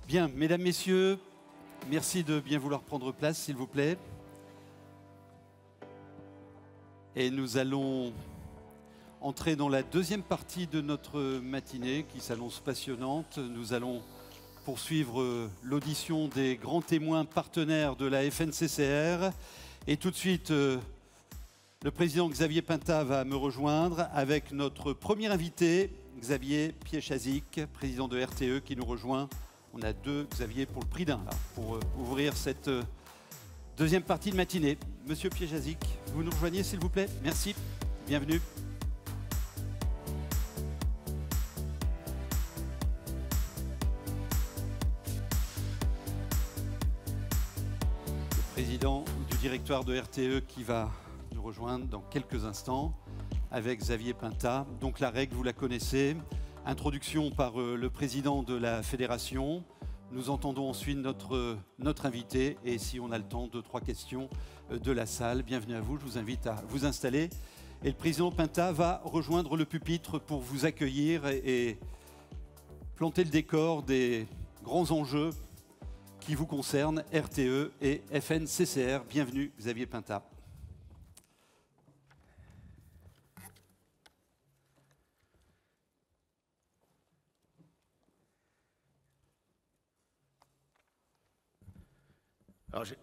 Bien, mesdames, messieurs, merci de bien vouloir prendre place, s'il vous plaît. Et nous allons entrer dans la deuxième partie de notre matinée qui s'annonce passionnante. Nous allons poursuivre l'audition des grands témoins partenaires de la FNCCR. Et tout de suite, le président Xavier Pintat va me rejoindre avec notre premier invité, Xavier Piéchazic, président de RTE, qui nous rejoint. On a deux Xavier pour le prix d'un, pour ouvrir cette deuxième partie de matinée. Monsieur Piéchazic, vous nous rejoignez s'il vous plaît. Merci, bienvenue. Le président du directoire de RTE qui va nous rejoindre dans quelques instants avec Xavier Pintat. Donc la règle, vous la connaissez. Introduction par le président de la fédération. Nous entendons ensuite notre invité et si on a le temps, 2-3 questions de la salle. Bienvenue à vous, je vous invite à vous installer. Et le président Pintat va rejoindre le pupitre pour vous accueillir et planter le décor des grands enjeux qui vous concernent, RTE et FNCCR. Bienvenue Xavier Pintat.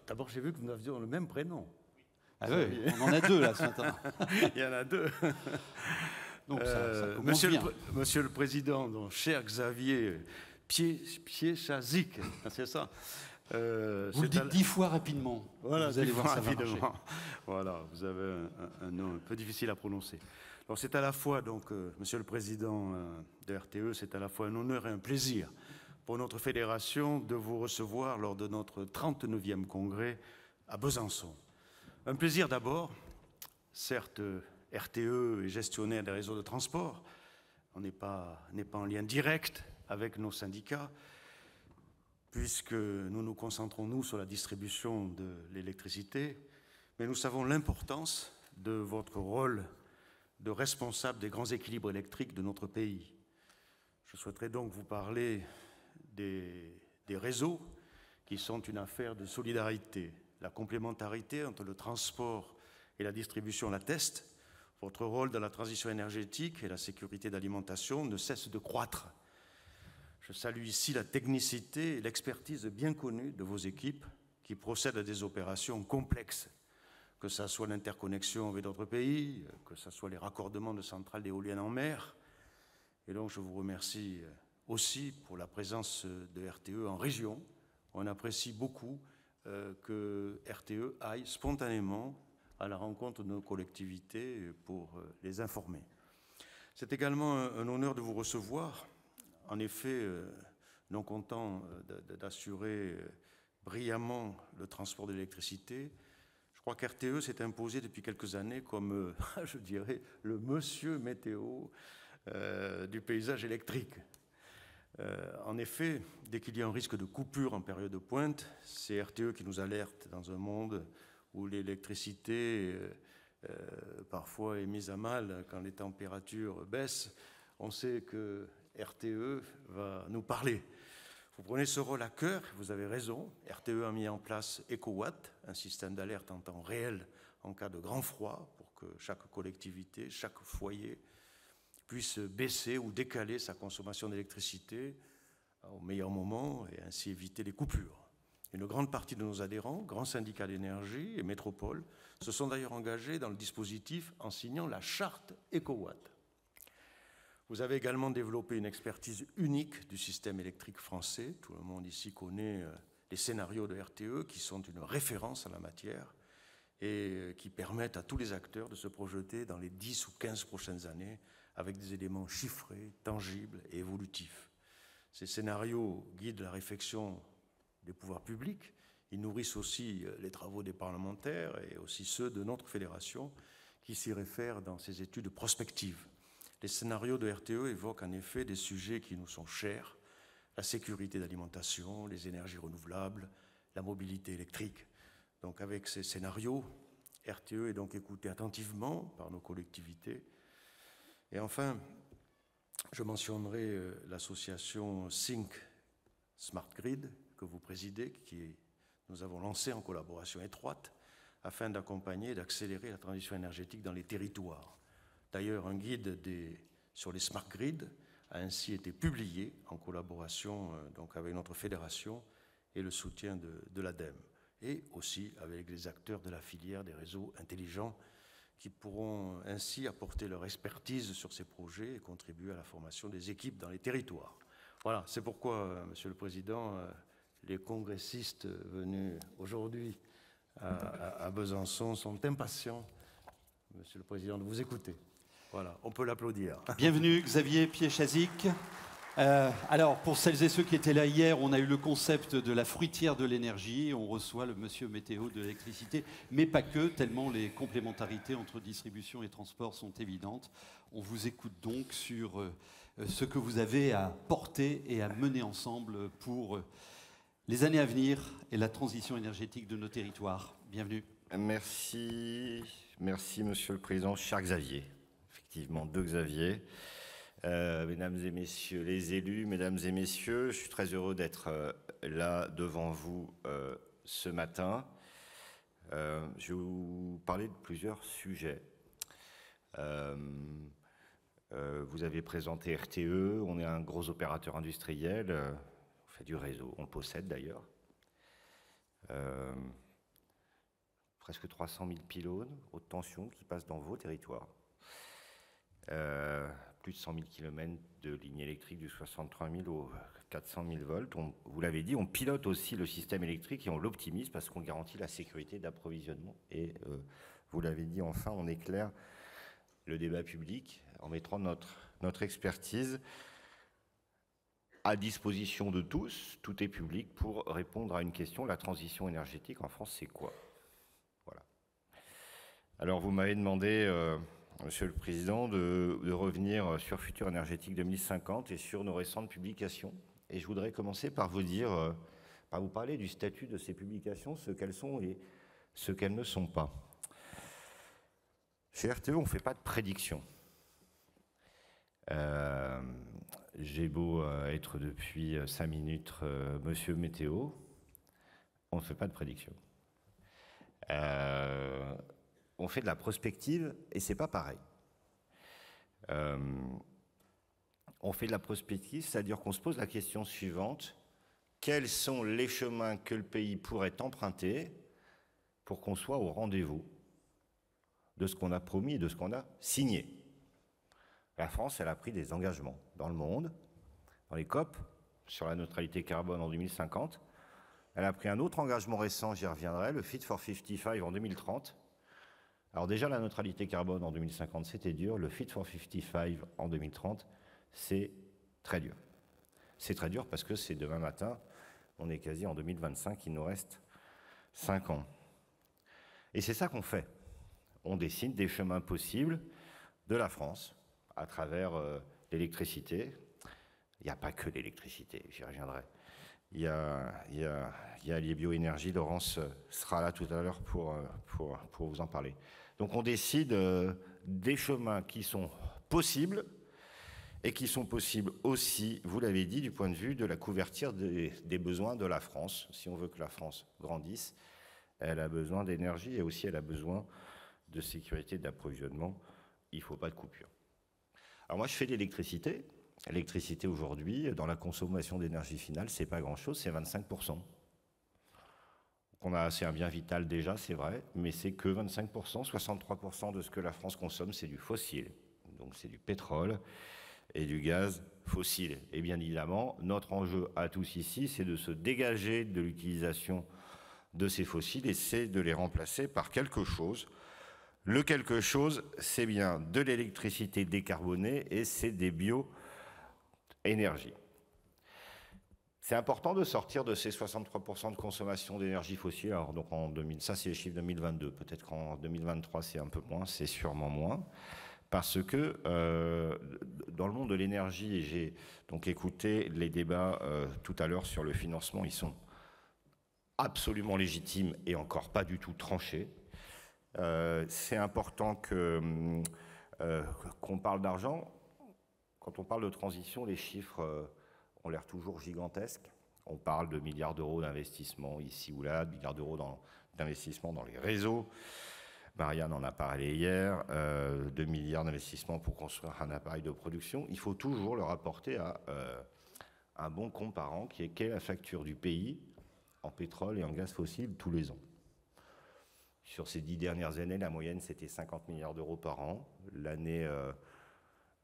D'abord, j'ai vu que nous avions le même prénom. Ah oui, on en a deux là ce matin. Il y en a deux. Donc ça commence bien. Monsieur le Président, donc, cher Xavier Piéchazic, c'est ça. Vous le dites 10 fois rapidement. Voilà, vous allez voir ça va marcher. Voilà, vous avez un nom un peu difficile à prononcer. Donc c'est à la fois, donc, Monsieur le Président de RTE, c'est à la fois un honneur et un plaisir pour notre fédération de vous recevoir lors de notre 39e congrès à Besançon. Un plaisir d'abord, certes, RTE est gestionnaire des réseaux de transport, on n'est pas en lien direct avec nos syndicats, puisque nous nous concentrons, nous, sur la distribution de l'électricité, mais nous savons l'importance de votre rôle de responsable des grands équilibres électriques de notre pays. Je souhaiterais donc vous parler des réseaux qui sont une affaire de solidarité. La complémentarité entre le transport et la distribution l'atteste. Votre rôle dans la transition énergétique et la sécurité d'alimentation ne cesse de croître. Je salue ici la technicité et l'expertise bien connue de vos équipes qui procèdent à des opérations complexes, que ce soit l'interconnexion avec d'autres pays, que ce soit les raccordements de centrales éoliennes en mer. Et donc je vous remercie aussi pour la présence de RTE en région. On apprécie beaucoup que RTE aille spontanément à la rencontre de nos collectivités pour les informer. C'est également un honneur de vous recevoir. En effet, non content d'assurer brillamment le transport de l'électricité, je crois qu'RTE s'est imposé depuis quelques années comme, je dirais, le monsieur météo du paysage électrique. En effet, dès qu'il y a un risque de coupure en période de pointe, c'est RTE qui nous alerte dans un monde où l'électricité parfois est mise à mal quand les températures baissent. On sait que RTE va nous parler. Vous prenez ce rôle à cœur, vous avez raison. RTE a mis en place EcoWatt, un système d'alerte en temps réel en cas de grand froid pour que chaque collectivité, chaque foyer puisse baisser ou décaler sa consommation d'électricité au meilleur moment et ainsi éviter les coupures. Une grande partie de nos adhérents, grands syndicats d'énergie et métropoles, se sont d'ailleurs engagés dans le dispositif en signant la charte EcoWatt. Vous avez également développé une expertise unique du système électrique français. Tout le monde ici connaît les scénarios de RTE qui sont une référence en la matière et qui permettent à tous les acteurs de se projeter dans les 10 ou 15 prochaines années avec des éléments chiffrés, tangibles et évolutifs. Ces scénarios guident la réflexion des pouvoirs publics. Ils nourrissent aussi les travaux des parlementaires et aussi ceux de notre fédération qui s'y réfèrent dans ces études prospectives. Les scénarios de RTE évoquent en effet des sujets qui nous sont chers, la sécurité d'alimentation, les énergies renouvelables, la mobilité électrique. Donc avec ces scénarios, RTE est donc écouté attentivement par nos collectivités. Et enfin, je mentionnerai l'association SYNC Smart Grid que vous présidez, nous avons lancé en collaboration étroite afin d'accompagner et d'accélérer la transition énergétique dans les territoires. D'ailleurs, un guide sur les Smart Grid a ainsi été publié en collaboration donc avec notre fédération et le soutien de l'ADEME, et aussi avec les acteurs de la filière des réseaux intelligents qui pourront ainsi apporter leur expertise sur ces projets et contribuer à la formation des équipes dans les territoires. Voilà, c'est pourquoi, Monsieur le Président, les congressistes venus aujourd'hui à Besançon sont impatients, Monsieur le Président, de vous écouter. Voilà, on peut l'applaudir. Bienvenue Xavier Piéchazic. Alors, pour celles et ceux qui étaient là hier, on a eu le concept de la fruitière de l'énergie. On reçoit le monsieur météo de l'électricité, mais pas que, tellement les complémentarités entre distribution et transport sont évidentes. On vous écoute donc sur ce que vous avez à porter et à mener ensemble pour les années à venir et la transition énergétique de nos territoires. Bienvenue. Merci, Monsieur le Président. Cher Xavier, effectivement, deux Xavier. Mesdames et messieurs les élus, mesdames et messieurs, je suis très heureux d'être là devant vous ce matin. Je vais vous parler de plusieurs sujets. Vous avez présenté RTE, on est un gros opérateur industriel, on fait du réseau, on le possède d'ailleurs. Presque 300 000 pylônes haute tension qui passent dans vos territoires. Plus de 100 000 km de lignes électriques du 63 000 au 400 000 volts. Vous l'avez dit, on pilote aussi le système électrique et on l'optimise parce qu'on garantit la sécurité d'approvisionnement. Et vous l'avez dit, enfin, on éclaire le débat public en mettant notre expertise à disposition de tous, tout est public, pour répondre à une question. La transition énergétique en France, c'est quoi? Voilà. Alors, vous m'avez demandé... Monsieur le Président, de revenir sur Futur Énergétique 2050 et sur nos récentes publications. Et je voudrais commencer par vous parler du statut de ces publications, ce qu'elles sont et ce qu'elles ne sont pas. Chez RTE, on ne fait pas de prédiction. J'ai beau être depuis 5 minutes Monsieur Météo, on ne fait pas de prédiction. On fait de la prospective et c'est pas pareil. On fait de la prospective, c'est-à-dire qu'on se pose la question suivante: quels sont les chemins que le pays pourrait emprunter pour qu'on soit au rendez-vous de ce qu'on a promis et de ce qu'on a signé? La France, elle a pris des engagements dans le monde, dans les COP, sur la neutralité carbone en 2050. Elle a pris un autre engagement récent, j'y reviendrai, le Fit for 55 en 2030. Alors déjà, la neutralité carbone en 2050, c'était dur. Le Fit for 55 en 2030, c'est très dur. C'est très dur parce que c'est demain matin, on est quasi en 2025, il nous reste 5 ans. Et c'est ça qu'on fait. On dessine des chemins possibles de la France à travers l'électricité. Il n'y a pas que l'électricité, j'y reviendrai. Il y a les bioénergies. Laurence sera là tout à l'heure pour vous en parler. Donc on décide des chemins qui sont possibles et qui sont possibles aussi, vous l'avez dit, du point de vue de la couverture des besoins de la France. Si on veut que la France grandisse, elle a besoin d'énergie et aussi elle a besoin de sécurité d'approvisionnement. Il ne faut pas de coupure. Alors moi, je fais de l'électricité. L'électricité aujourd'hui, dans la consommation d'énergie finale, c'est pas grand-chose, c'est 25%. C'est un bien vital déjà, c'est vrai, mais c'est que 25%, 63% de ce que la France consomme, c'est du fossile. Donc c'est du pétrole et du gaz fossile. Et bien évidemment, notre enjeu à tous ici, c'est de se dégager de l'utilisation de ces fossiles et c'est de les remplacer par quelque chose. Le quelque chose, c'est bien de l'électricité décarbonée et c'est des bioénergies. C'est important de sortir de ces 63% de consommation d'énergie fossile. Alors donc ça c'est les chiffres 2022. Peut-être qu'en 2023 c'est un peu moins, c'est sûrement moins. Parce que dans le monde de l'énergie, et j'ai donc écouté les débats tout à l'heure sur le financement, ils sont absolument légitimes et encore pas du tout tranchés. C'est important qu'on parle d'argent. Quand on parle de transition, les chiffres ont l'air toujours gigantesques. On parle de milliards d'euros d'investissement ici ou là, de milliards d'euros d'investissement dans les réseaux. Marianne en a parlé hier, 2 milliards d'investissements pour construire un appareil de production. Il faut toujours le rapporter à un bon compte par an, qui est quelle est la facture du pays en pétrole et en gaz fossile tous les ans. Sur ces 10 dernières années, la moyenne, c'était 50 milliards d'euros par an. L'année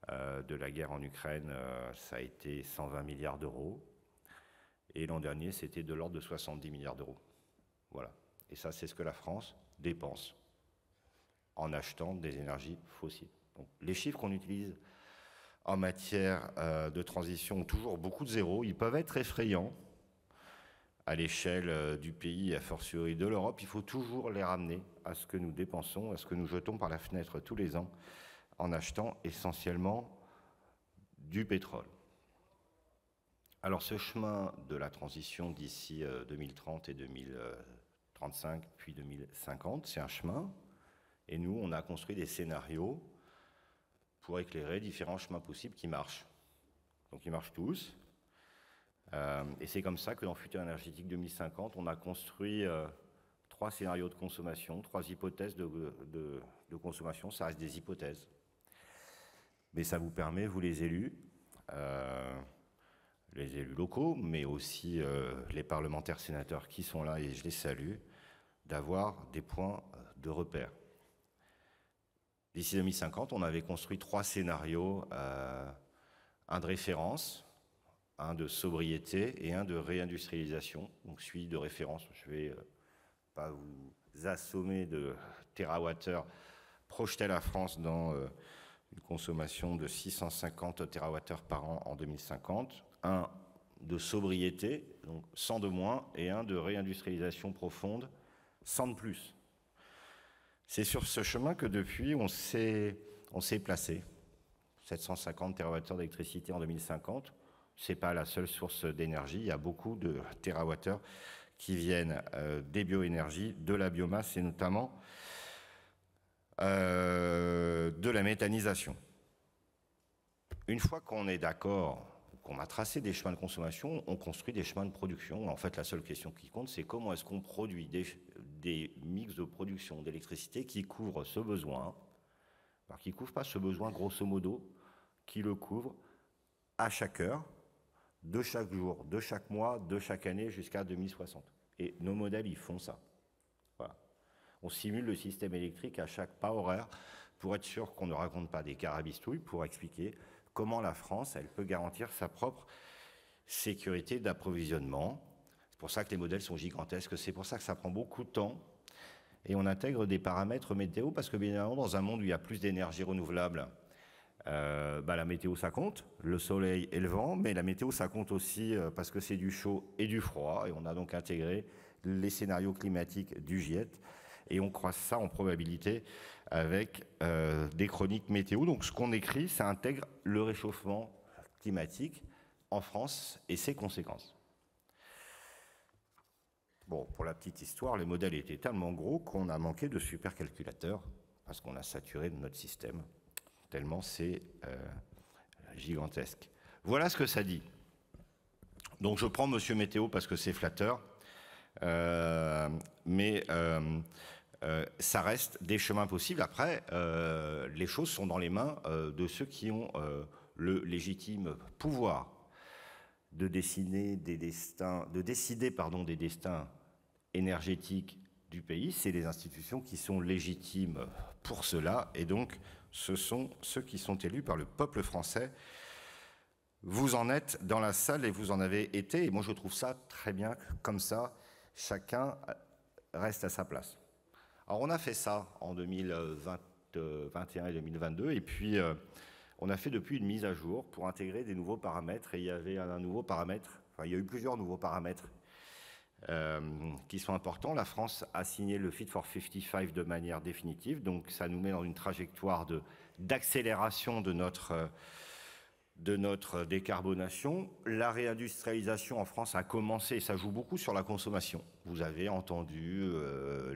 de la guerre en Ukraine, ça a été 120 milliards d'euros. Et l'an dernier, c'était de l'ordre de 70 milliards d'euros. Voilà. Et ça, c'est ce que la France dépense en achetant des énergies fossiles. Donc, les chiffres qu'on utilise en matière de transition ont toujours beaucoup de zéros. Ils peuvent être effrayants à l'échelle du pays, a fortiori de l'Europe. Il faut toujours les ramener à ce que nous dépensons, à ce que nous jetons par la fenêtre tous les ans en achetant essentiellement du pétrole. Alors ce chemin de la transition d'ici 2030 et 2035, puis 2050, c'est un chemin. Et nous, on a construit des scénarios pour éclairer différents chemins possibles qui marchent. Donc ils marchent tous. Et c'est comme ça que dans Futur énergétique 2050, on a construit 3 scénarios de consommation, 3 hypothèses de consommation. Ça reste des hypothèses. Mais ça vous permet, vous les élus locaux, mais aussi les parlementaires sénateurs qui sont là, et je les salue, d'avoir des points de repère. D'ici 2050, on avait construit 3 scénarios, un de référence, un de sobriété et un de réindustrialisation. Donc celui de référence, je ne vais pas vous assommer de térawattheures, projeter la France dans une consommation de 650 térawattheures par an en 2050, un de sobriété, donc 100 de moins, et un de réindustrialisation profonde, 100 de plus. C'est sur ce chemin que depuis, on s'est placé. 750 TWh d'électricité en 2050, ce n'est pas la seule source d'énergie. Il y a beaucoup de térawattheures qui viennent des bioénergies, de la biomasse et notamment de la méthanisation. Une fois qu'on est d'accord, qu'on a tracé des chemins de consommation, on construit des chemins de production. En fait, la seule question qui compte, c'est comment est-ce qu'on produit des mix de production d'électricité qui couvrent ce besoin, alors qui ne couvrent pas ce besoin grosso modo, qui le couvrent à chaque heure, de chaque jour, de chaque mois, de chaque année jusqu'à 2060. Et nos modèles, ils font ça. Voilà. On simule le système électrique à chaque pas horaire pour être sûr qu'on ne raconte pas des carabistouilles, pour expliquer comment la France, elle peut garantir sa propre sécurité d'approvisionnement. C'est pour ça que les modèles sont gigantesques, c'est pour ça que ça prend beaucoup de temps. Et on intègre des paramètres météo, parce que bien évidemment, dans un monde où il y a plus d'énergie renouvelable, la météo, ça compte, le soleil et le vent, mais la météo, ça compte aussi parce que c'est du chaud et du froid, et on a donc intégré les scénarios climatiques du GIEC, et on croise ça en probabilité avec des chroniques météo. Donc ce qu'on écrit, ça intègre le réchauffement climatique en France et ses conséquences. Bon, pour la petite histoire, les modèles étaient tellement gros qu'on a manqué de supercalculateurs, parce qu'on a saturé notre système, tellement c'est gigantesque. Voilà ce que ça dit. Donc je prends Monsieur Météo parce que c'est flatteur, mais ça reste des chemins possibles. Après, les choses sont dans les mains de ceux qui ont le légitime pouvoir de décider des destins énergétiques du pays. C'est les institutions qui sont légitimes pour cela, et donc ce sont ceux qui sont élus par le peuple français. Vous en êtes dans la salle et vous en avez été, et moi je trouve ça très bien, comme ça, chacun reste à sa place. Alors on a fait ça en 2021 et 2022, et puis on a fait depuis une mise à jour pour intégrer des nouveaux paramètres, et il y avait un nouveau paramètre, enfin il y a eu plusieurs nouveaux paramètres qui sont importants. La France a signé le Fit for 55 de manière définitive, donc ça nous met dans une trajectoire d'accélération de notre décarbonation. La réindustrialisation en France a commencé, et ça joue beaucoup sur la consommation. Vous avez entendu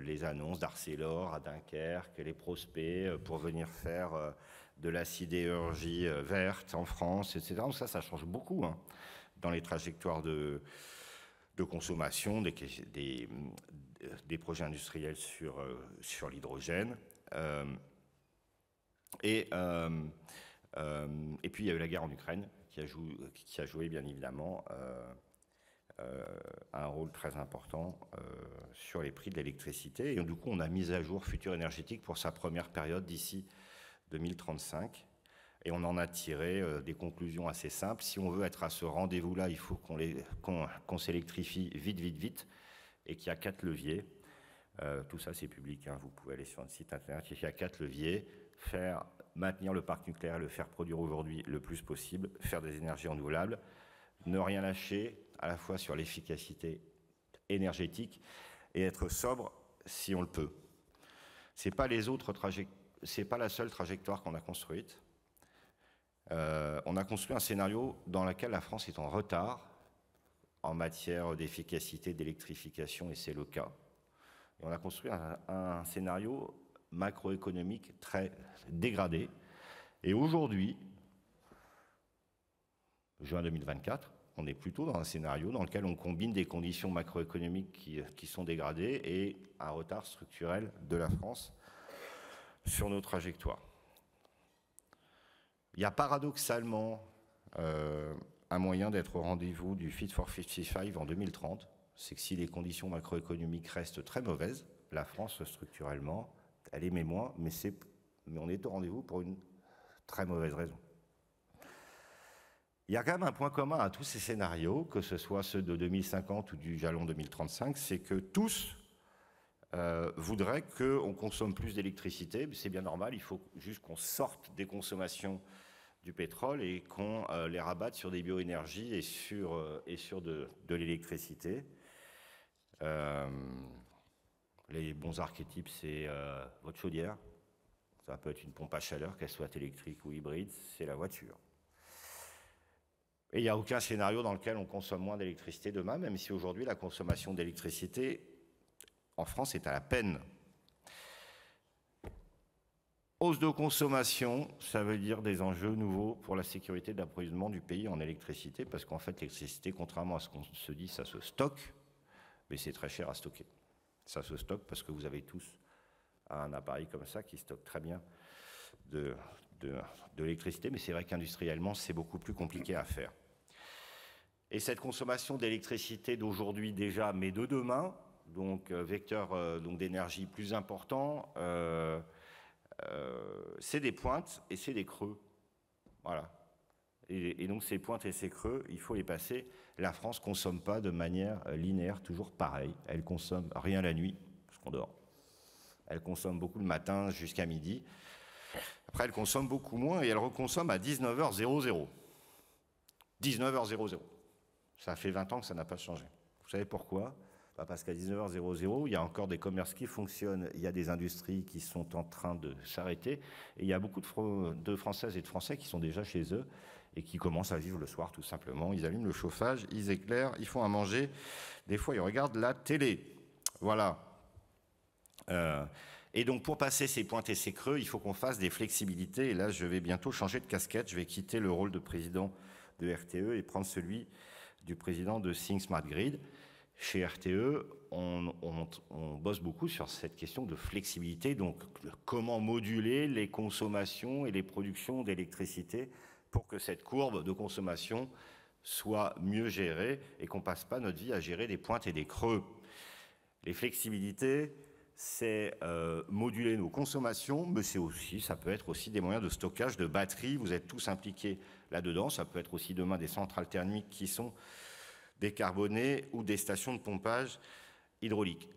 les annonces d'Arcelor à Dunkerque, les prospects pour venir faire de la sidérurgie verte en France, etc. Donc ça change beaucoup dans les trajectoires de de consommation, des projets industriels sur l'hydrogène. Et puis il y a eu la guerre en Ukraine qui a joué bien évidemment un rôle très important sur les prix de l'électricité. Et du coup, on a mis à jour Futur Énergétique pour sa première période d'ici 2035. Et on en a tiré des conclusions assez simples. Si on veut être à ce rendez-vous-là, il faut qu'on s'électrifie vite, vite, vite, et qu'il y a 4 leviers. Tout ça, c'est public, hein. Vous pouvez aller sur notre site internet. Il y a 4 leviers. Maintenir le parc nucléaire, le faire produire aujourd'hui le plus possible, faire des énergies renouvelables, ne rien lâcher, à la fois sur l'efficacité énergétique et être sobre si on le peut. C'est pas la seule trajectoire qu'on a construite. On a construit un scénario dans lequel la France est en retard en matière d'efficacité, d'électrification, et c'est le cas. Et on a construit un scénario macroéconomique très dégradé. Et aujourd'hui, juin 2024, on est plutôt dans un scénario dans lequel on combine des conditions macroéconomiques qui sont dégradées et un retard structurel de la France sur nos trajectoires. Il y a paradoxalement un moyen d'être au rendez-vous du Fit for 55 en 2030. C'est que si les conditions macroéconomiques restent très mauvaises, la France, structurellement, elle émet moins, mais on est au rendez-vous pour une très mauvaise raison. Il y a quand même un point commun à tous ces scénarios, que ce soit ceux de 2050 ou du jalon 2035, c'est que tous voudraient qu'on consomme plus d'électricité. C'est bien normal, il faut juste qu'on sorte des consommations du pétrole et qu'on les rabatte sur des bioénergies et sur de l'électricité. Les bons archétypes, c'est votre chaudière. Ça peut être une pompe à chaleur, qu'elle soit électrique ou hybride, c'est la voiture. Et il n'y a aucun scénario dans lequel on consomme moins d'électricité demain, même si aujourd'hui la consommation d'électricité en France est à la peine. Hausse de consommation, ça veut dire des enjeux nouveaux pour la sécurité d'approvisionnement du pays en électricité, parce qu'en fait l'électricité, contrairement à ce qu'on se dit, ça se stocke, mais c'est très cher à stocker. Ça se stocke parce que vous avez tous un appareil comme ça qui stocke très bien de l'électricité, mais c'est vrai qu'industriellement, c'est beaucoup plus compliqué à faire. Et cette consommation d'électricité d'aujourd'hui déjà, mais de demain, donc vecteur d'énergie plus important, c'est des pointes et c'est des creux. Voilà. Et donc ces pointes et ces creux, il faut les passer. La France ne consomme pas de manière linéaire, toujours pareil. Elle consomme rien la nuit, parce qu'on dort. Elle consomme beaucoup le matin jusqu'à midi. Après, elle consomme beaucoup moins et elle reconsomme à 19h00. 19h00. Ça fait 20 ans que ça n'a pas changé. Vous savez pourquoi ? Parce qu'à 19h00, il y a encore des commerces qui fonctionnent, il y a des industries qui sont en train de s'arrêter, et il y a beaucoup de Françaises et de Français qui sont déjà chez eux et qui commencent à vivre le soir tout simplement. Ils allument le chauffage, ils éclairent, ils font à manger, des fois ils regardent la télé. Voilà. Et donc pour passer ces pointes et ces creux, il faut qu'on fasse des flexibilités, et là je vais bientôt changer de casquette, je vais quitter le rôle de président de RTE et prendre celui du président de Think Smart Grid. Chez RTE, on bosse beaucoup sur cette question de flexibilité, donc comment moduler les consommations et les productions d'électricité pour que cette courbe de consommation soit mieux gérée et qu'on ne passe pas notre vie à gérer des pointes et des creux. Les flexibilités, c'est moduler nos consommations, mais ça peut être aussi des moyens de stockage de batteries. Vous êtes tous impliqués là-dedans. Ça peut être aussi demain des centrales thermiques qui sont décarbonées ou des stations de pompage hydraulique.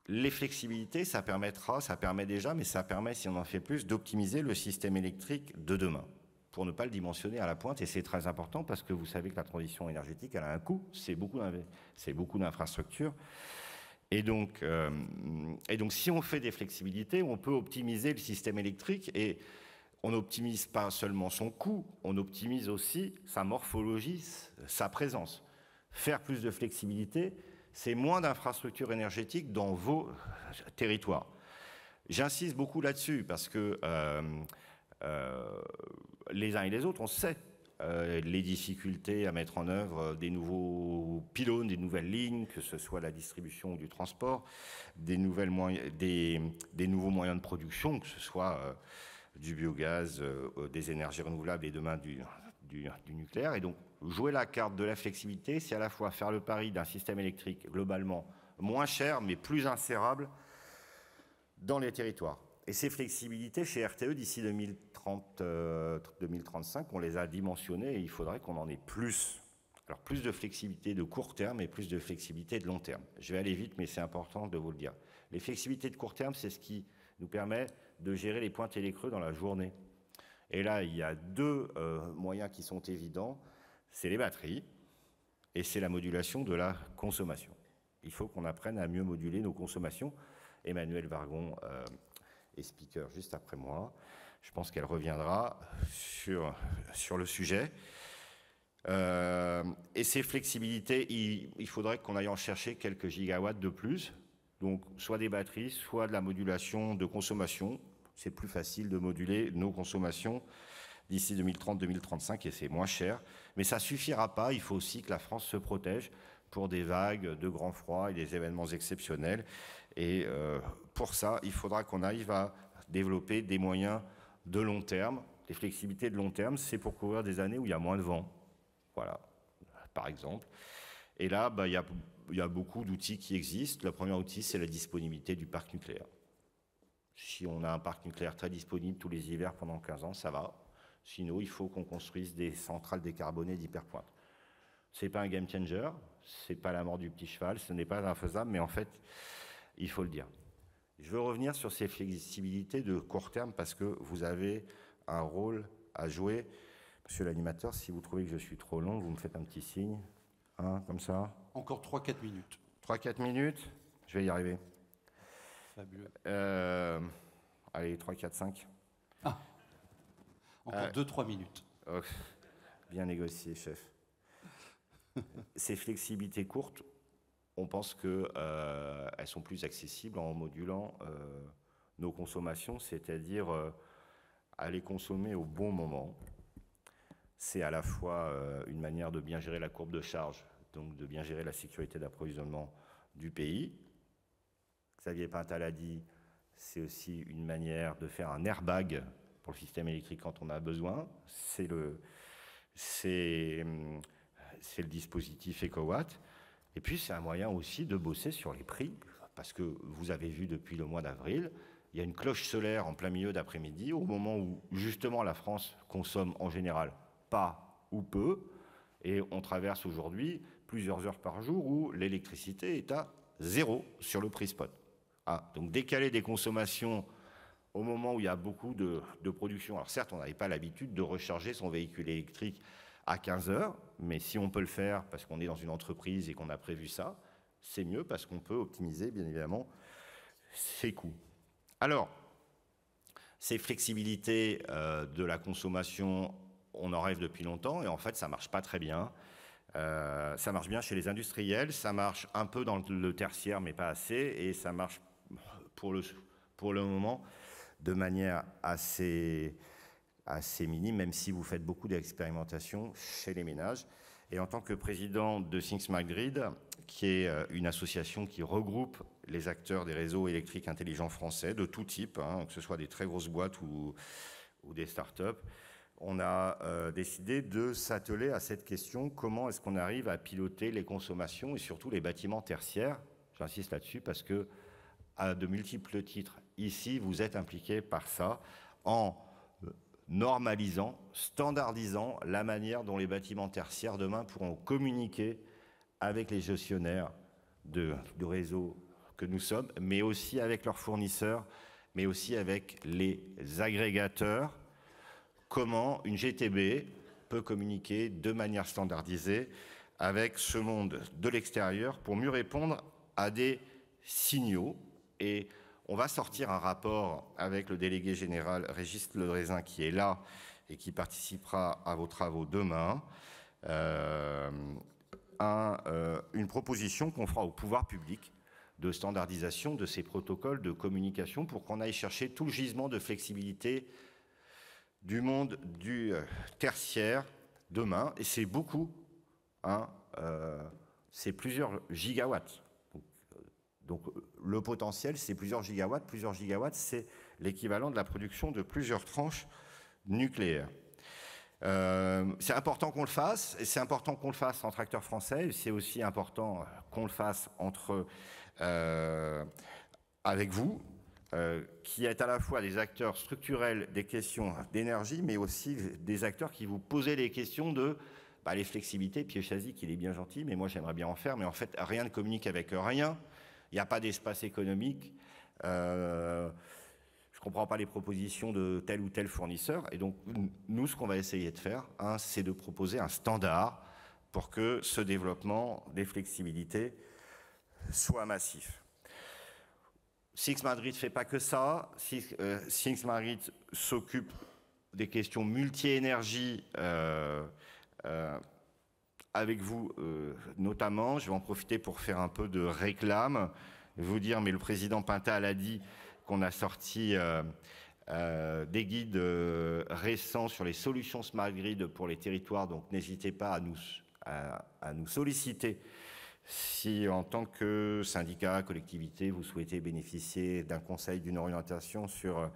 Les flexibilités, ça permet déjà, mais ça permet, si on en fait plus, d'optimiser le système électrique de demain, pour ne pas le dimensionner à la pointe. Et c'est très important parce que vous savez que la transition énergétique, elle a un coût, c'est beaucoup d'infrastructures. Et donc, si on fait des flexibilités, on peut optimiser le système électrique, et on n'optimise pas seulement son coût, on optimise aussi sa morphologie, sa présence. Faire plus de flexibilité, c'est moins d'infrastructures énergétiques dans vos territoires. J'insiste beaucoup là-dessus parce que les uns et les autres, les difficultés à mettre en œuvre des nouveaux pylônes, des nouvelles lignes, que ce soit la distribution ou du transport, des nouveaux moyens de production, que ce soit du biogaz, des énergies renouvelables et demain du nucléaire. Et donc, jouer la carte de la flexibilité, c'est à la fois faire le pari d'un système électrique globalement moins cher, mais plus insérable dans les territoires. Et ces flexibilités, chez RTE, d'ici 2035, on les a dimensionnées et il faudrait qu'on en ait plus. Alors, plus de flexibilité de court terme et plus de flexibilité de long terme. Je vais aller vite, mais c'est important de vous le dire. Les flexibilités de court terme, c'est ce qui nous permet de gérer les pointes et les creux dans la journée. Et là, il y a deux moyens qui sont évidents. C'est les batteries et c'est la modulation de la consommation. Il faut qu'on apprenne à mieux moduler nos consommations. Emmanuelle Wargon est speaker juste après moi. Je pense qu'elle reviendra sur le sujet. Et ces flexibilités, il faudrait qu'on aille en chercher quelques gigawatts de plus. Donc, soit des batteries, soit de la modulation de consommation. C'est plus facile de moduler nos consommations d'ici 2030-2035 et c'est moins cher. Mais ça ne suffira pas. Il faut aussi que la France se protège pour des vagues de grand froid et des événements exceptionnels. Et pour ça, il faudra qu'on arrive à développer des moyens de long terme. Les flexibilités de long terme, c'est pour couvrir des années où il y a moins de vent. Voilà, par exemple. Et là, il y a beaucoup d'outils qui existent. Le premier outil, c'est la disponibilité du parc nucléaire. Si on a un parc nucléaire très disponible tous les hivers pendant 15 ans, ça va. Sinon, il faut qu'on construise des centrales décarbonées d'hyperpointe. Ce n'est pas un game changer, ce n'est pas la mort du petit cheval, ce n'est pas infaisable, mais en fait, il faut le dire. Je veux revenir sur ces flexibilités de court terme parce que vous avez un rôle à jouer. Monsieur l'animateur, si vous trouvez que je suis trop long, vous me faites un petit signe, hein, comme ça. Encore 3-4 minutes. 3-4 minutes, je vais y arriver. Fabuleux. Allez, 3, 4, 5. Ah, encore 2-3 minutes. Oh, bien négocié, chef. Ces flexibilités courtes, on pense qu'elles sont plus accessibles en modulant nos consommations, c'est-à-dire aller consommer au bon moment. C'est à la fois une manière de bien gérer la courbe de charge, donc de bien gérer la sécurité d'approvisionnement du pays. Xavier Pintal a dit, c'est aussi une manière de faire un airbag pour le système électrique quand on a besoin. C'est le dispositif EcoWatt. Et puis, c'est un moyen aussi de bosser sur les prix, parce que vous avez vu depuis le mois d'avril, il y a une cloche solaire en plein milieu d'après-midi, au moment où, justement, la France consomme en général pas ou peu, et on traverse aujourd'hui plusieurs heures par jour où l'électricité est à 0 sur le prix spot. Ah, donc décaler des consommations au moment où il y a beaucoup de production. Alors certes, on n'avait pas l'habitude de recharger son véhicule électrique à 15 heures, mais si on peut le faire parce qu'on est dans une entreprise et qu'on a prévu ça, c'est mieux parce qu'on peut optimiser, bien évidemment, ses coûts. Alors, ces flexibilités de la consommation, on en rêve depuis longtemps et en fait, ça ne marche pas très bien. Ça marche bien chez les industriels, ça marche un peu dans le tertiaire, mais pas assez, et ça marche pour le moment de manière assez minime, même si vous faites beaucoup d'expérimentations chez les ménages. Et en tant que président de Think Smart Grid, qui est une association qui regroupe les acteurs des réseaux électriques intelligents français de tout type, hein, que ce soit des très grosses boîtes ou des start-up, on a décidé de s'atteler à cette question, comment est-ce qu'on arrive à piloter les consommations et surtout les bâtiments tertiaires. J'insiste là-dessus parce que, à de multiples titres, ici, vous êtes impliqués par ça, en normalisant, standardisant la manière dont les bâtiments tertiaires demain pourront communiquer avec les gestionnaires de réseaux que nous sommes, mais aussi avec leurs fournisseurs, mais aussi avec les agrégateurs. Comment une GTB peut communiquer de manière standardisée avec ce monde de l'extérieur pour mieux répondre à des signaux. Et on va sortir un rapport avec le délégué général Régis Le Drézin qui est là et qui participera à vos travaux demain. Une proposition qu'on fera au pouvoir public de standardisation de ces protocoles de communication pour qu'on aille chercher tout le gisement de flexibilité du monde du tertiaire demain, et c'est beaucoup, hein, c'est plusieurs gigawatts. Donc le potentiel, c'est plusieurs gigawatts. Plusieurs gigawatts, c'est l'équivalent de la production de plusieurs tranches nucléaires. C'est important qu'on le fasse, et c'est important qu'on le fasse entre acteurs français, c'est aussi important qu'on le fasse avec vous, qui êtes à la fois des acteurs structurels des questions d'énergie, mais aussi des acteurs qui vous posez les questions de les flexibilités. Pierre Chazic, il est bien gentil, mais moi j'aimerais bien en faire, mais en fait rien ne communique avec rien, il n'y a pas d'espace économique, je ne comprends pas les propositions de tel ou tel fournisseur, et donc nous ce qu'on va essayer de faire, c'est de proposer un standard pour que ce développement des flexibilités soit massif. Six Madrid ne fait pas que ça. Six Madrid s'occupe des questions multi-énergie avec vous notamment. Je vais en profiter pour faire un peu de réclame. Vous dire, mais le président Pintal a dit qu'on a sorti des guides récents sur les solutions Smart Grid pour les territoires. Donc n'hésitez pas à nous solliciter si, en tant que syndicat, collectivité, vous souhaitez bénéficier d'un conseil, d'une orientation sur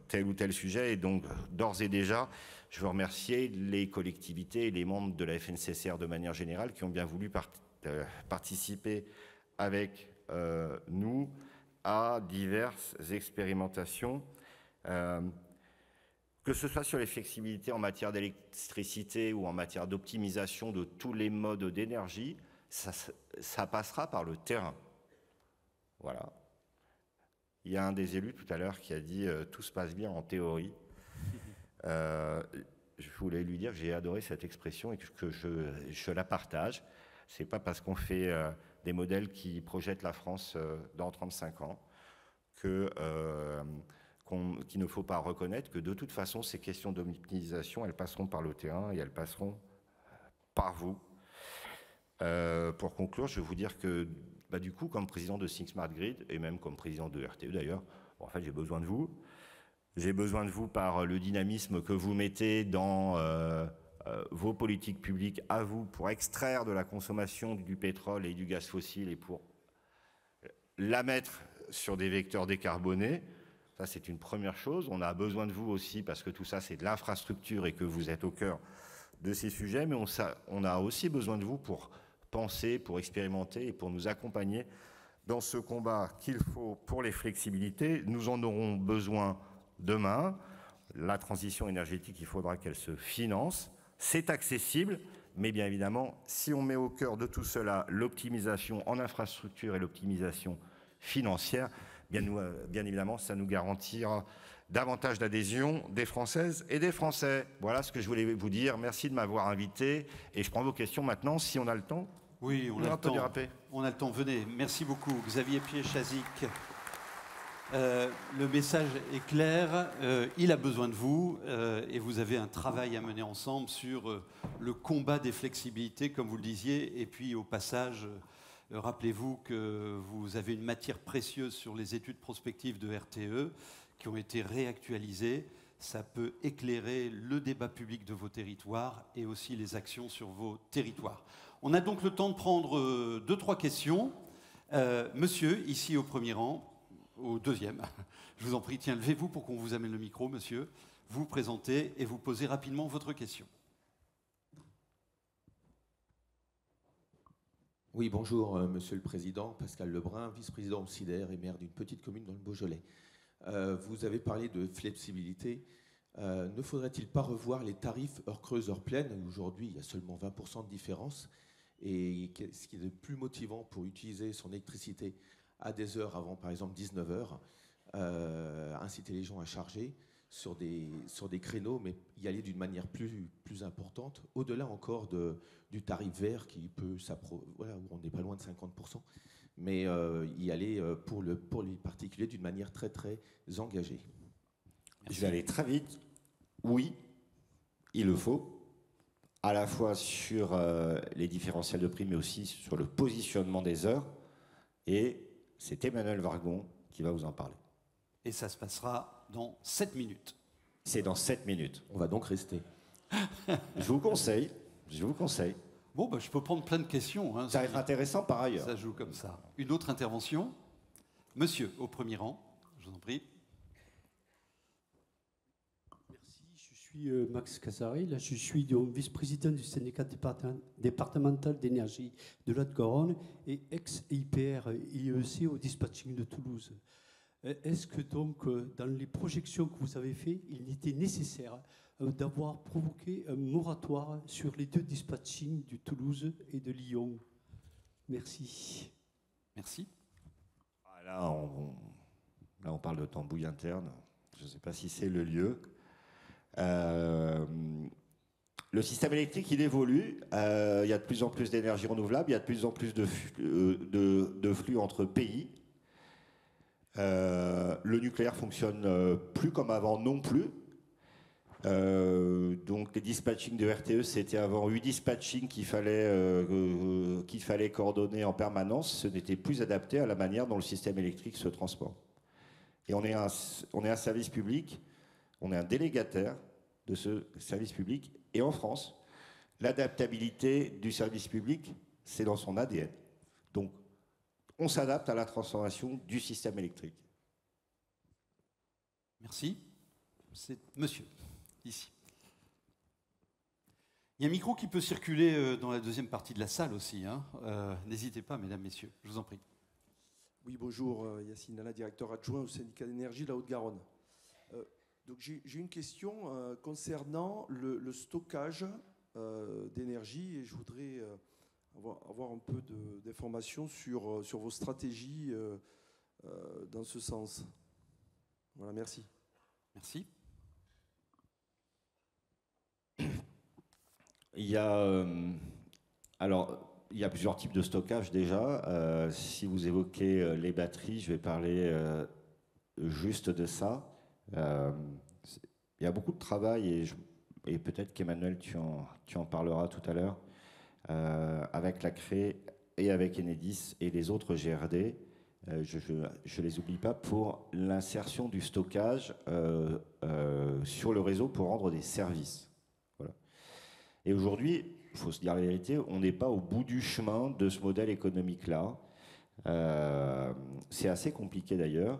tel ou tel sujet. Et donc, d'ores et déjà, je veux remercier les collectivités et les membres de la FNCCR de manière générale qui ont bien voulu participer avec nous à diverses expérimentations. Que ce soit sur les flexibilités en matière d'électricité ou en matière d'optimisation de tous les modes d'énergie, ça passera par le terrain. Voilà. Il y a un des élus tout à l'heure qui a dit « tout se passe bien en théorie ». Je voulais lui dire que j'ai adoré cette expression et que je la partage. Ce n'est pas parce qu'on fait des modèles qui projettent la France dans 35 ans qu'il ne faut pas reconnaître que de toute façon, ces questions d'optimisation, elles passeront par le terrain et elles passeront par vous. Pour conclure, je vais vous dire que du coup, comme président de Think Smart Grid, et même comme président de RTE d'ailleurs, en fait, j'ai besoin de vous. J'ai besoin de vous par le dynamisme que vous mettez dans vos politiques publiques à vous pour extraire de la consommation du pétrole et du gaz fossile et pour la mettre sur des vecteurs décarbonés. Ça, c'est une première chose. On a besoin de vous aussi parce que tout ça, c'est de l'infrastructure et que vous êtes au cœur de ces sujets. Mais on a aussi besoin de vous pour penser, pour expérimenter et pour nous accompagner dans ce combat qu'il faut pour les flexibilités. Nous en aurons besoin demain. La transition énergétique, il faudra qu'elle se finance. C'est accessible, mais bien évidemment, si on met au cœur de tout cela l'optimisation en infrastructure et l'optimisation financière, bien évidemment, ça nous garantira davantage d'adhésion des Françaises et des Français. Voilà ce que je voulais vous dire. Merci de m'avoir invité. Et je prends vos questions maintenant, si on a le temps. Oui, on a le temps. On a le temps. Venez. Merci beaucoup, Xavier Pied-Chazic. Le message est clair. Il a besoin de vous. Et vous avez un travail à mener ensemble sur le combat des flexibilités, comme vous le disiez. Et puis, au passage, rappelez-vous que vous avez une matière précieuse sur les études prospectives de RTE qui ont été réactualisées. Ça peut éclairer le débat public de vos territoires et aussi les actions sur vos territoires. On a donc le temps de prendre 2-3 questions. Monsieur, ici au premier rang, au deuxième, je vous en prie, tiens, levez-vous pour qu'on vous amène le micro, monsieur. Vous présentez et vous posez rapidement votre question. Oui, bonjour, Monsieur le Président. Pascal Lebrun, vice-président auxiliaire et maire d'une petite commune dans le Beaujolais. Vous avez parlé de flexibilité. Ne faudrait-il pas revoir les tarifs heure creuse, heure pleine? Aujourd'hui, il y a seulement 20% de différence. Et ce qui est le plus motivant pour utiliser son électricité à des heures avant, par exemple, 19 heures, inciter les gens à charger sur des créneaux, mais y aller d'une manière plus importante, au-delà encore du tarif vert qui peut voilà, où on n'est pas loin de 50%, mais y aller pour les particuliers d'une manière très très engagée. Je vais aller très vite. Oui, il le faut, à la fois sur les différentiels de prix, mais aussi sur le positionnement des heures. Et c'est Emmanuel Vargon qui va vous en parler. Et ça se passera dans 7 minutes. C'est dans 7 minutes. On va donc rester. Je vous conseille. Je vous conseille. Bon, bah, je peux prendre plein de questions. Hein, Ça va être intéressant par ailleurs. ça joue comme ça. Une autre intervention. Monsieur, au premier rang, je vous en prie. Merci, je suis Max Casaré. Là, je suis vice-président du syndicat départemental d'énergie de la Haute-Garonne et ex-IPR IEC au dispatching de Toulouse. Est-ce que donc, dans les projections que vous avez faites, il était nécessaire d'avoir provoqué un moratoire sur les deux dispatchings de Toulouse et de Lyon? Merci. Merci. Là, on parle de tambouille interne. Je ne sais pas si c'est le lieu. Le système électrique, il évolue. Il y a de plus en plus d'énergie renouvelable. Il y a de plus en plus de flux entre pays. Le nucléaire fonctionne plus comme avant non plus. Donc les dispatchings de RTE, c'était avant 8 dispatchings qu'il fallait coordonner en permanence. Ce n'était plus adapté à la manière dont le système électrique se transporte. Et on est un service public, on est un délégataire de ce service public. Et en France, l'adaptabilité du service public, c'est dans son ADN. Donc on s'adapte à la transformation du système électrique. Merci. C'est monsieur, ici. Il y a un micro qui peut circuler dans la deuxième partie de la salle aussi. Hein. N'hésitez pas, mesdames, messieurs, je vous en prie. Oui, bonjour, Yacine Nala, directeur adjoint au syndicat d'énergie de la Haute-Garonne. Donc j'ai une question concernant le stockage d'énergie et je voudrais avoir un peu d'informations sur vos stratégies dans ce sens. Voilà, merci. Merci. Il y a plusieurs types de stockage déjà. Si vous évoquez les batteries, je vais parler juste de ça. Il y a beaucoup de travail et peut-être qu'Emmanuel, tu en parleras tout à l'heure, avec la CRE et avec Enedis et les autres GRD. Je les oublie pas pour l'insertion du stockage sur le réseau pour rendre des services. Voilà. Et aujourd'hui, il faut se dire la vérité, on n'est pas au bout du chemin de ce modèle économique-là. C'est assez compliqué d'ailleurs.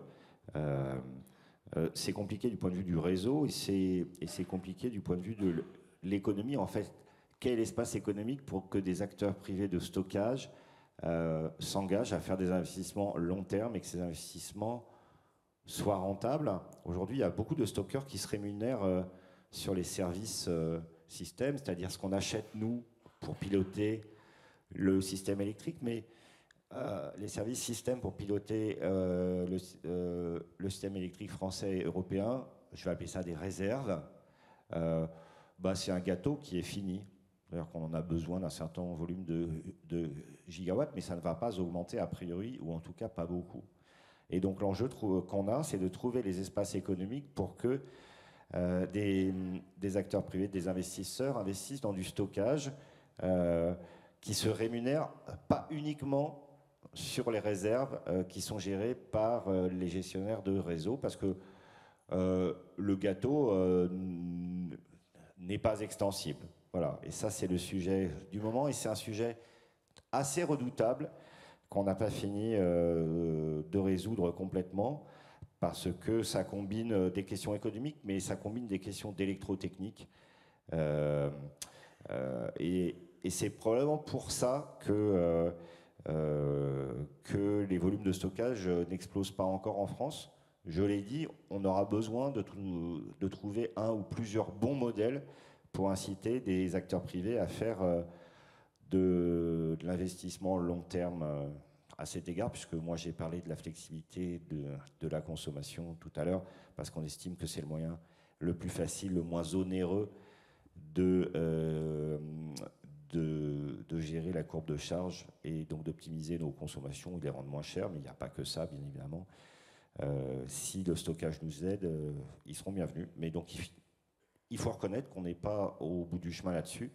C'est compliqué du point de vue du réseau et c'est compliqué du point de vue de l'économie. En fait, quel espace économique pour que des acteurs privés de stockage s'engagent à faire des investissements long terme et que ces investissements soient rentables? Aujourd'hui, il y a beaucoup de stockeurs qui se rémunèrent sur les services systèmes, c'est-à-dire ce qu'on achète, nous, pour piloter le système électrique, mais les services systèmes pour piloter le système électrique français et européen, je vais appeler ça des réserves, c'est un gâteau qui est fini. C'est-à-dire qu'on en a besoin d'un certain volume de gigawatts, mais ça ne va pas augmenter a priori, ou en tout cas pas beaucoup. Et donc l'enjeu qu'on a, c'est de trouver les espaces économiques pour que des acteurs privés, des investisseurs investissent dans du stockage qui se rémunèrent pas uniquement sur les réserves qui sont gérées par les gestionnaires de réseau, parce que le gâteau n'est pas extensible. Voilà. Et ça, c'est le sujet du moment, et c'est un sujet assez redoutable qu'on n'a pas fini de résoudre complètement, parce que ça combine des questions économiques, mais ça combine des questions d'électrotechnique. Et c'est probablement pour ça que les volumes de stockage n'explosent pas encore en France. Je l'ai dit, on aura besoin de trouver un ou plusieurs bons modèles pour inciter des acteurs privés à faire de l'investissement long terme à cet égard, puisque moi j'ai parlé de la flexibilité de la consommation tout à l'heure, parce qu'on estime que c'est le moyen le plus facile, le moins onéreux de gérer la courbe de charge et donc d'optimiser nos consommations et de les rendre moins chères, mais il n'y a pas que ça, bien évidemment. Si le stockage nous aide, ils seront bienvenus. Mais donc il faut reconnaître qu'on n'est pas au bout du chemin là-dessus.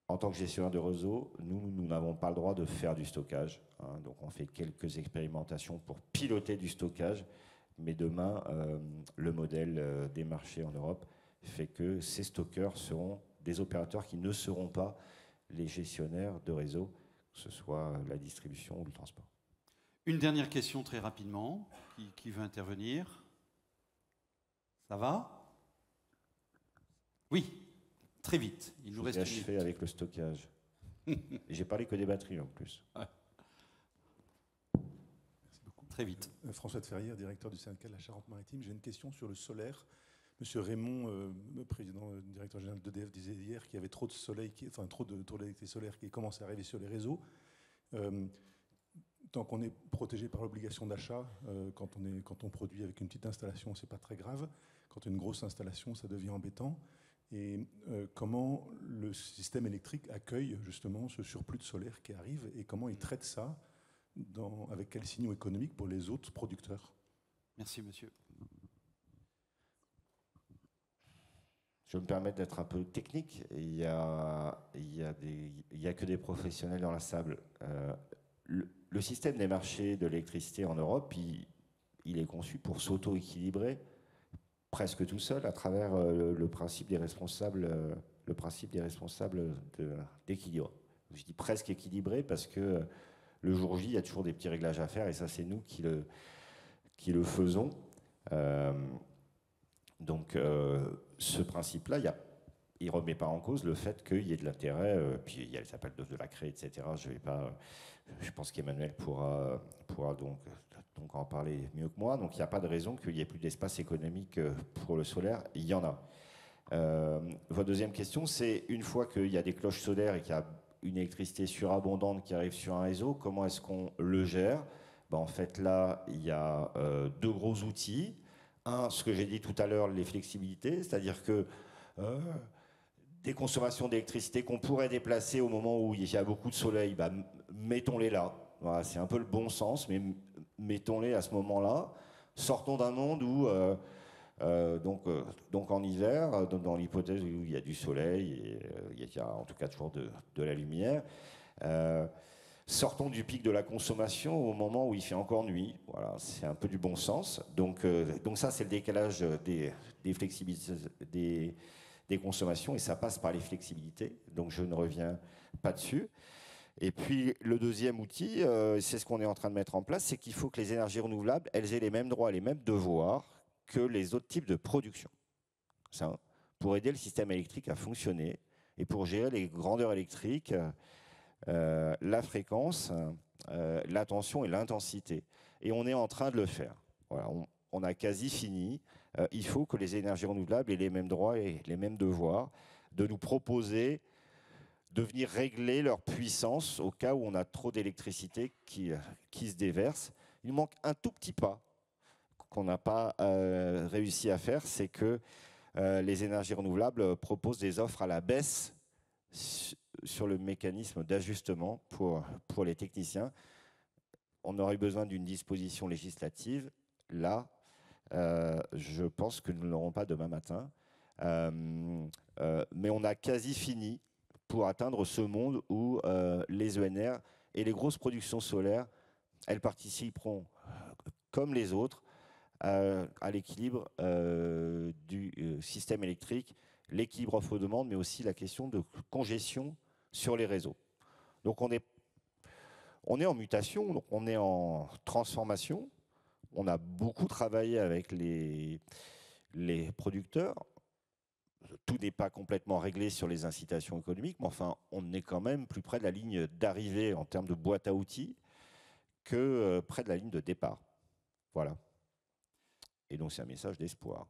En tant que gestionnaire de réseau, nous n'avons pas le droit de faire du stockage. Hein, donc on fait quelques expérimentations pour piloter du stockage. Mais demain, le modèle des marchés en Europe, fait que ces stockeurs seront des opérateurs qui ne seront pas les gestionnaires de réseau, que ce soit la distribution ou le transport. Une dernière question très rapidement. Qui veut intervenir? Ça va? Oui, très vite. Il nous reste une minute. Achevé avec le stockage. Et j'ai parlé que des batteries en plus. Ouais. Merci beaucoup. Très vite. François de Ferrière, directeur du syndicat de la Charente-Maritime. J'ai une question sur le solaire. Monsieur Raymond, président, directeur général d'EDF, disait hier qu'il y avait trop de soleil, trop d'électricité solaire qui commence à arriver sur les réseaux. Tant qu'on est protégé par l'obligation d'achat, quand on produit avec une petite installation, c'est pas très grave. Quand une grosse installation, ça devient embêtant. Et comment le système électrique accueille justement ce surplus de solaire qui arrive et comment il traite ça, avec quels signaux économiques pour les autres producteurs? Merci, monsieur. Je vais me permettre d'être un peu technique. Il y a que des professionnels dans la salle. Le système des marchés de l'électricité en Europe, il est conçu pour s'auto-équilibrer presque tout seul à travers le principe des responsables d'équilibre. Je dis presque équilibré parce que le jour J, il y a toujours des petits réglages à faire et ça, c'est nous qui le faisons. Donc, ce principe-là, il ne remet pas en cause le fait qu'il y ait de l'intérêt, puis il y a les appels d'offres de la CRE, etc. Je pense qu'Emmanuel pourra donc en parler mieux que moi. Donc, il n'y a pas de raison qu'il n'y ait plus d'espace économique pour le solaire. Il y en a. Votre deuxième question, c'est une fois qu'il y a des cloches solaires et qu'il y a une électricité surabondante qui arrive sur un réseau, comment est-ce qu'on le gère? En fait, là, il y a deux gros outils. Un, ce que j'ai dit tout à l'heure, les flexibilités, c'est-à-dire que des consommations d'électricité qu'on pourrait déplacer au moment où il y a beaucoup de soleil, mettons-les là. Voilà, c'est un peu le bon sens, mais mettons-les à ce moment-là. Sortons d'un monde où, donc en hiver, dans l'hypothèse où il y a du soleil, et il y a en tout cas toujours de la lumière, sortons du pic de la consommation au moment où il fait encore nuit. Voilà, c'est un peu du bon sens. Donc ça, c'est le décalage des flexibilités, des consommations, et ça passe par les flexibilités. Donc je ne reviens pas dessus. Et puis le deuxième outil, c'est ce qu'on est en train de mettre en place, c'est qu'il faut que les énergies renouvelables, elles aient les mêmes droits, les mêmes devoirs que les autres types de production. Ça, pour aider le système électrique à fonctionner et pour gérer les grandeurs électriques, la fréquence, la tension et l'intensité. Et on est en train de le faire. Voilà, on a quasi fini. Il faut que les énergies renouvelables aient les mêmes droits et les mêmes devoirs de nous proposer de venir régler leur puissance au cas où on a trop d'électricité qui se déverse. Il manque un tout petit pas qu'on n'a pas réussi à faire, c'est que les énergies renouvelables proposent des offres à la baisse sur le mécanisme d'ajustement pour les techniciens. On aurait besoin d'une disposition législative. Là, je pense que nous ne l'aurons pas demain matin. Mais on a quasi fini pour atteindre ce monde où les ENR et les grosses productions solaires, elles participeront, comme les autres, à l'équilibre du système électrique, l'équilibre offre-demande, mais aussi la question de congestion sur les réseaux. Donc on est en mutation, donc on est en transformation. On a beaucoup travaillé avec les producteurs. Tout n'est pas complètement réglé sur les incitations économiques, mais enfin, on est quand même plus près de la ligne d'arrivée en termes de boîte à outils que près de la ligne de départ. Voilà. Et donc, c'est un message d'espoir.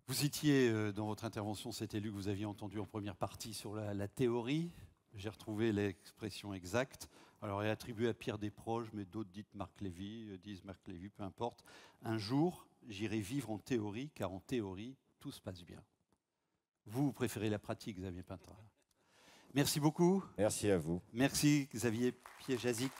Vous citiez dans votre intervention cet élu que vous aviez entendu en première partie sur la théorie. J'ai retrouvé l'expression exacte. Alors, elle est attribuée à Pierre Desproges, mais d'autres disent Marc Lévy, peu importe. Un jour, j'irai vivre en théorie, car en théorie, tout se passe bien. Vous préférez la pratique, Xavier Pintra. Merci beaucoup. Merci à vous. Merci, Xavier Piéjazic.